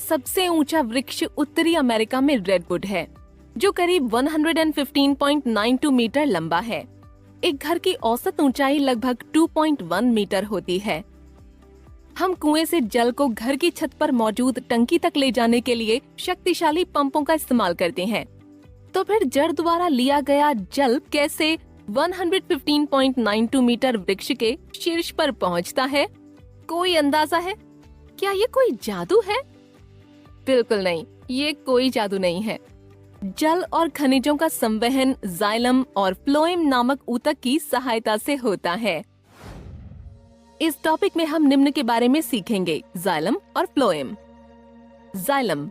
सबसे ऊंचा वृक्ष उत्तरी अमेरिका में रेडवुड है, जो करीब 115.92 मीटर लंबा है। एक घर की औसत ऊंचाई लगभग 2.1 मीटर होती है। हम कुएं से जल को घर की छत पर मौजूद टंकी तक ले जाने के लिए शक्तिशाली पंपों का इस्तेमाल करते हैं। तो फिर जड़ द्वारा लिया गया जल कैसे 115.92 मीटर वृक्ष के शीर्ष पर पहुंचता है? कोई अंदाजा है? क्या ये कोई जादू है? बिल्कुल नहीं, ये कोई जादू नहीं है। जल और खनिजों का संवहन जाइलम और फ्लोएम नामक ऊतक की सहायता से होता है। इस टॉपिक में हम निम्न के बारे में सीखेंगे: जाइलम और फ्लोएम। जाइलम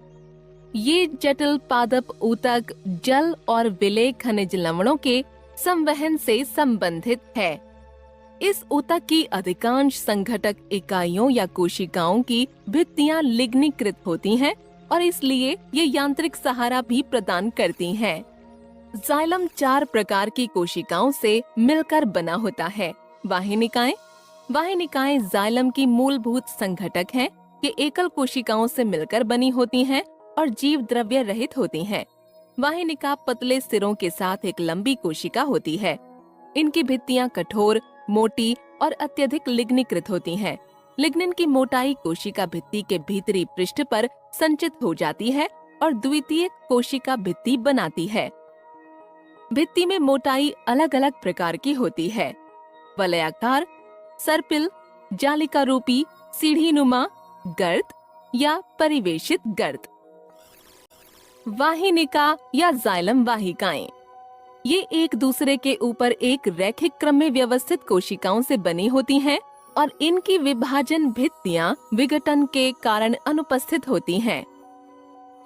ये जटिल पादप ऊतक जल और विलेय खनिज लवणों के संवहन से संबंधित है। इस ऊतक की अधिकांश संघटक इकाइयों या कोशिकाओं की भित्तियां लिग्नीकृत होती हैं और इसलिए ये यांत्रिक सहारा भी प्रदान करती हैं। जाइलम 4 प्रकार की कोशिकाओं से मिलकर बना होता है। वाहिनिकाएं जाइलम की मूलभूत संघटक हैं। ये एकल कोशिकाओं से मिलकर बनी होती हैं और जीव द्रव्य रहित होती हैं। वाहिनिका पतले सिरों के साथ एक लंबी कोशिका होती है। इनकी भित्तियां कठोर, मोटी और अत्यधिक लिग्नीकृत होती हैं। लिग्निन की मोटाई कोशिका भित्ति के भीतरी पृष्ठ पर संचित हो जाती है और द्वितीयक कोशिका भित्ति बनाती है। भित्ति में मोटाई अलग अलग प्रकार की होती है: वलयाकार, सर्पिल, जालिका रूपी, सीढ़ीनुमा, गर्त या परिवेशित गर्त। वाहिनिका या जाइलम वाहिकाएं ये एक दूसरे के ऊपर एक रैखिक क्रम में व्यवस्थित कोशिकाओं से बनी होती हैं और इनकी विभाजन भित्तियां विघटन के कारण अनुपस्थित होती हैं।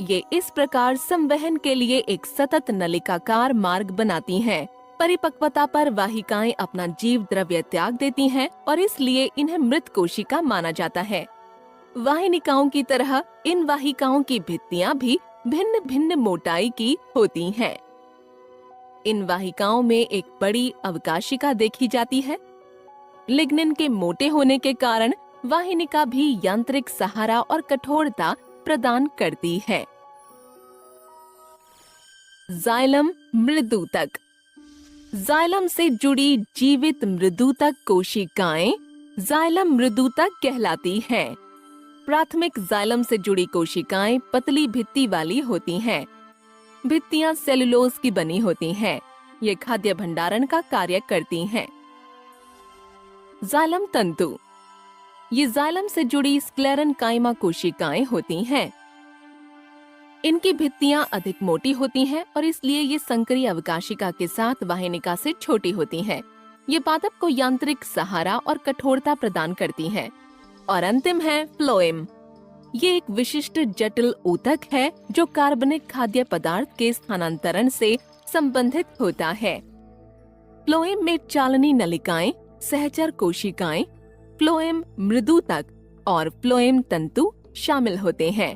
ये इस प्रकार संवहन के लिए एक सतत नलिकाकार मार्ग बनाती हैं। परिपक्वता पर वाहिकाएं अपना जीव द्रव्य त्याग देती हैं और इसलिए इन्हें मृत कोशिका माना जाता है। वाहिनिकाओं की तरह इन वाहिकाओं की भित्तियां भी भिन्न भिन्न मोटाई की होती हैं। इन वाहिकाओं में एक बड़ी अवकाशिका देखी जाती है। लिग्निन के मोटे होने के कारण वाहिनिका भी यांत्रिक सहारा और कठोरता प्रदान करती है। जाइलम मृदूतक। जाइलम से जुड़ी जीवित मृदूतक कोशिकाएं जाइलम मृदूतक कहलाती हैं। प्राथमिक जाइलम से जुड़ी कोशिकाएं पतली भित्ति वाली होती हैं। भित्तियां सेलुलोज की बनी होती हैं। ये खाद्य भंडारण का कार्य करती हैं। जाइलम तंतु। ये जाइलम से जुड़ी स्क्लेरेनकाइमा कोशिकाएं होती हैं। इनकी भित्तियां अधिक मोटी होती हैं और इसलिए ये संकरीय अवकाशिका के साथ वाहिनिका से छोटी होती हैं। ये पादप को यांत्रिक सहारा और कठोरता प्रदान करती हैं। और अंतिम है फ्लोएम। ये एक विशिष्ट जटिल ऊतक है जो कार्बनिक खाद्य पदार्थ के स्थानांतरण से संबंधित होता है। फ्लोएम में चालनी नलिकाएं, सहचर कोशिकाएं, फ्लोएम मृदूतक और फ्लोएम तंतु शामिल होते हैं।